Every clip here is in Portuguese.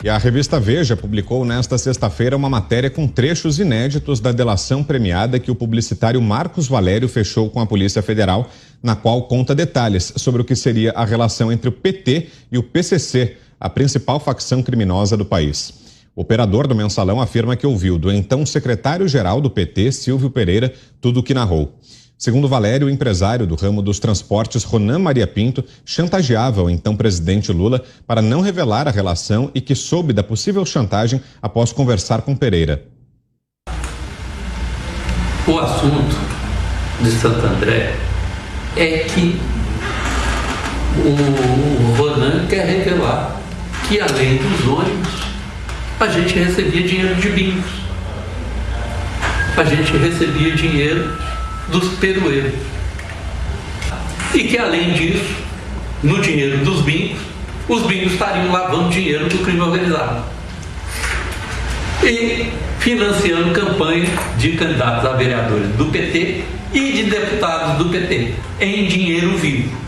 E a revista Veja publicou nesta sexta-feira uma matéria com trechos inéditos da delação premiada que o publicitário Marcos Valério fechou com a Polícia Federal, na qual conta detalhes sobre o que seria a relação entre o PT e o PCC, a principal facção criminosa do país. O operador do Mensalão afirma que ouviu do então secretário-geral do PT, Silvio Pereira, tudo o que narrou. Segundo Valério, o empresário do ramo dos transportes, Ronan Maria Pinto, chantageava o então presidente Lula para não revelar a relação e que soube da possível chantagem após conversar com Pereira. O assunto de Santo André é que o Ronan quer revelar que, além dos ônibus, a gente recebia dinheiro de bingos. A gente recebia dinheiro dos perueiros. E que, além disso, no dinheiro dos bingos, os bingos estariam lavando dinheiro do crime organizado e financiando campanha de candidatos a vereadores do PT e de deputados do PT em dinheiro vivo.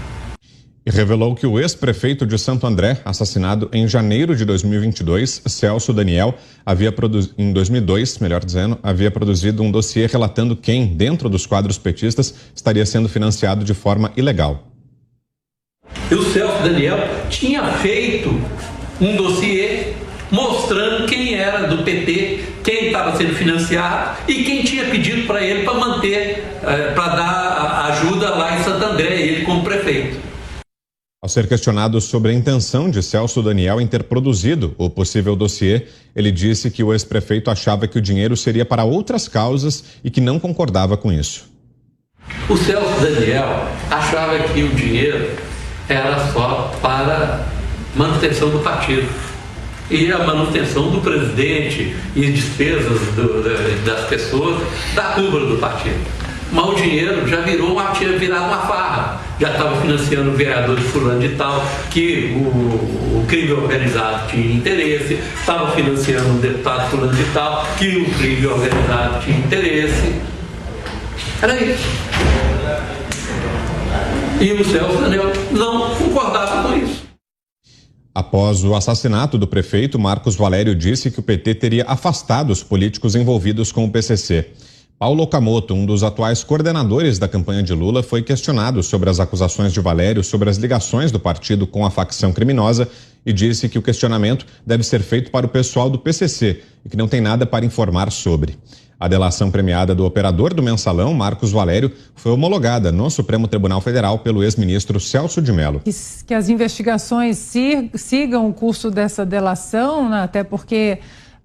E revelou que o ex-prefeito de Santo André, assassinado em janeiro de 2022, Celso Daniel, havia produzido um dossiê relatando quem, dentro dos quadros petistas, estaria sendo financiado de forma ilegal. E o Celso Daniel tinha feito um dossiê mostrando quem era do PT, quem estava sendo financiado e quem tinha pedido para ele para manter, para dar ajuda lá em Santo André, ele como prefeito. Ao ser questionado sobre a intenção de Celso Daniel em ter produzido o possível dossiê, ele disse que o ex-prefeito achava que o dinheiro seria para outras causas e que não concordava com isso. O Celso Daniel achava que o dinheiro era só para manutenção do partido e a manutenção do presidente e despesas das pessoas da cúpula do partido. Mas o dinheiro já tinha virado uma farra, já estava financiando o vereador de fulano de tal, que o crime organizado tinha interesse, estava financiando o deputado fulano de tal, que o crime organizado tinha interesse. Era isso. E o Celso Daniel não concordava com isso. Após o assassinato do prefeito, Marcos Valério disse que o PT teria afastado os políticos envolvidos com o PCC. Paulo Okamoto, um dos atuais coordenadores da campanha de Lula, foi questionado sobre as acusações de Valério sobre as ligações do partido com a facção criminosa e disse que o questionamento deve ser feito para o pessoal do PCC e que não tem nada para informar sobre. A delação premiada do operador do Mensalão, Marcos Valério, foi homologada no Supremo Tribunal Federal pelo ex-ministro Celso de Mello. Que as investigações sigam o curso dessa delação, né? Até porque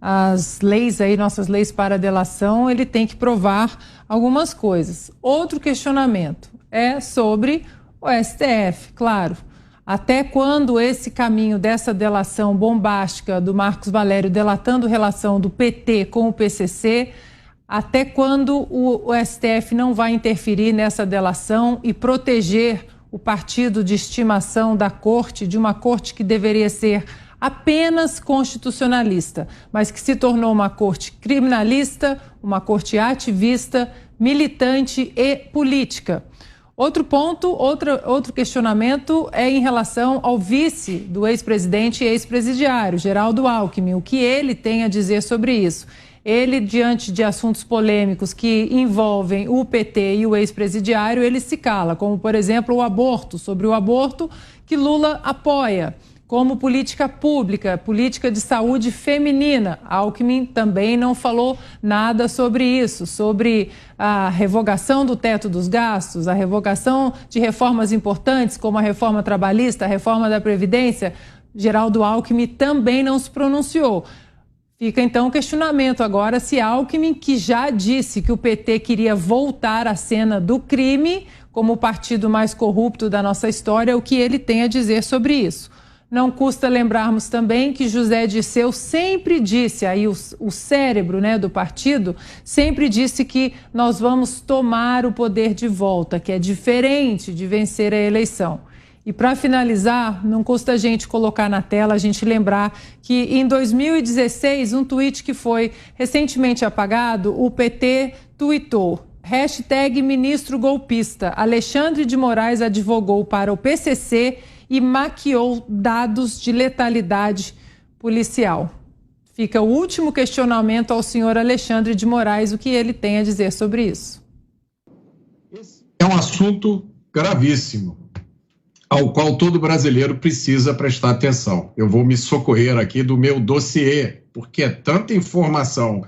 as leis aí, nossas leis para delação, ele tem que provar algumas coisas. Outro questionamento é sobre o STF, claro. Até quando esse caminho dessa delação bombástica do Marcos Valério delatando relação do PT com o PCC, até quando o STF não vai interferir nessa delação e proteger o partido de estimação da corte, de uma corte que deveria ser apenas constitucionalista, mas que se tornou uma corte criminalista, uma corte ativista, militante e política. Outro ponto, outro questionamento é em relação ao vice do ex-presidente e ex-presidiário, Geraldo Alckmin, o que ele tem a dizer sobre isso. Ele, diante de assuntos polêmicos que envolvem o PT e o ex-presidiário, ele se cala, como, por exemplo, o aborto, sobre o aborto que Lula apoia como política pública, política de saúde feminina. Alckmin também não falou nada sobre isso, sobre a revogação do teto dos gastos, a revogação de reformas importantes, como a reforma trabalhista, a reforma da Previdência. Geraldo Alckmin também não se pronunciou. Fica então o questionamento agora se Alckmin, que já disse que o PT queria voltar à cena do crime como o partido mais corrupto da nossa história, o que ele tem a dizer sobre isso. Não custa lembrarmos também que José Dirceu sempre disse, aí o cérebro, né, do partido, sempre disse que nós vamos tomar o poder de volta, que é diferente de vencer a eleição. E para finalizar, não custa a gente colocar na tela, a gente lembrar que em 2016, um tweet que foi recentemente apagado, o PT tuitou, #ministro golpista, Alexandre de Moraes advogou para o PCC e maquiou dados de letalidade policial. Fica o último questionamento ao senhor Alexandre de Moraes, o que ele tem a dizer sobre isso. Esse é um assunto gravíssimo, ao qual todo brasileiro precisa prestar atenção. Eu vou me socorrer aqui do meu dossiê, porque é tanta informação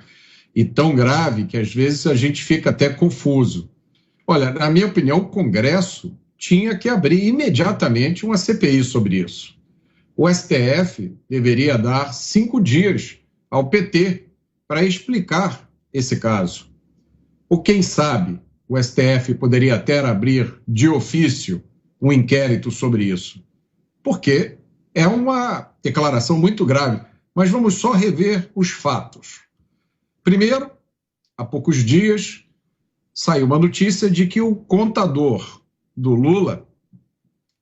e tão grave que às vezes a gente fica até confuso. Olha, na minha opinião, o Congresso tinha que abrir imediatamente uma CPI sobre isso. O STF deveria dar 5 dias ao PT para explicar esse caso. Ou quem sabe, o STF poderia até abrir de ofício um inquérito sobre isso. Porque é uma declaração muito grave. Mas vamos só rever os fatos. Primeiro, há poucos dias, saiu uma notícia de que o contador do Lula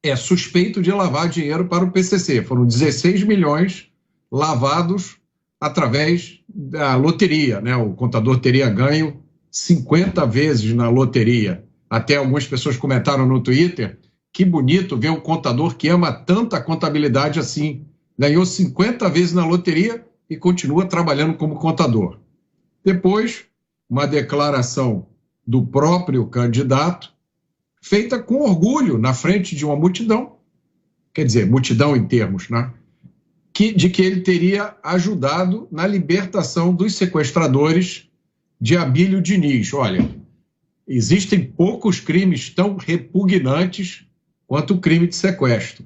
é suspeito de lavar dinheiro para o PCC. Foram 16 milhões lavados através da loteria, né? O contador teria ganho 50 vezes na loteria. Até algumas pessoas comentaram no Twitter, que bonito ver um contador que ama tanta contabilidade assim. Ganhou 50 vezes na loteria e continua trabalhando como contador. Depois, uma declaração do próprio candidato, feita com orgulho na frente de uma multidão, quer dizer, multidão em termos, né? De que ele teria ajudado na libertação dos sequestradores de Abílio Diniz. Olha, existem poucos crimes tão repugnantes quanto o crime de sequestro.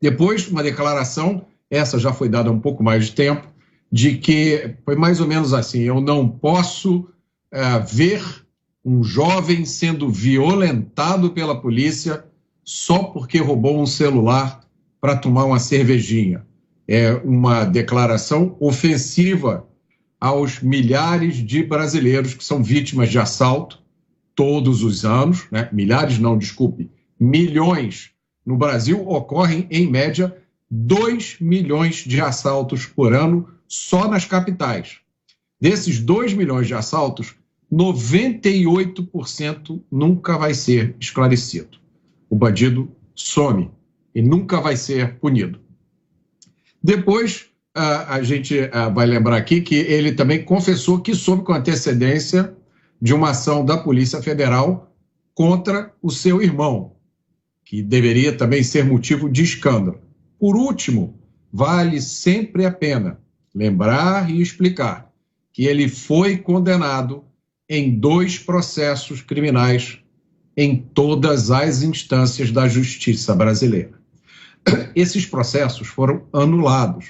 Depois, uma declaração, essa já foi dada há um pouco mais de tempo, de que foi mais ou menos assim: eu não posso ver um jovem sendo violentado pela polícia só porque roubou um celular para tomar uma cervejinha. É uma declaração ofensiva aos milhares de brasileiros que são vítimas de assalto todos os anos, né? Milhares não, desculpe, milhões. No Brasil ocorrem, em média, 2 milhões de assaltos por ano só nas capitais. Desses 2 milhões de assaltos, 98% nunca vai ser esclarecido. O bandido some e nunca vai ser punido. Depois, a gente vai lembrar aqui que ele também confessou que soube com antecedência de uma ação da Polícia Federal contra o seu irmão, que deveria também ser motivo de escândalo. Por último, vale sempre a pena lembrar e explicar que ele foi condenado em 2 processos criminais em todas as instâncias da justiça brasileira. Esses processos foram anulados.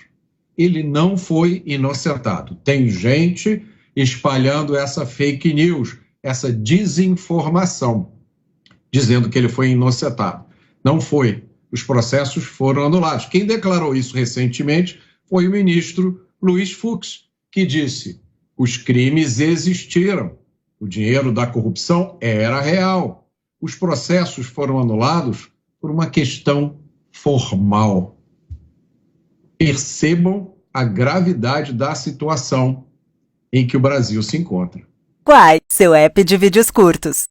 Ele não foi inocentado. Tem gente espalhando essa fake news, essa desinformação, dizendo que ele foi inocentado. Não foi. Os processos foram anulados. Quem declarou isso recentemente foi o ministro Luiz Fux, que disse: os crimes existiram, o dinheiro da corrupção era real. Os processos foram anulados por uma questão formal. Percebam a gravidade da situação em que o Brasil se encontra. Quai, seu app de vídeos curtos.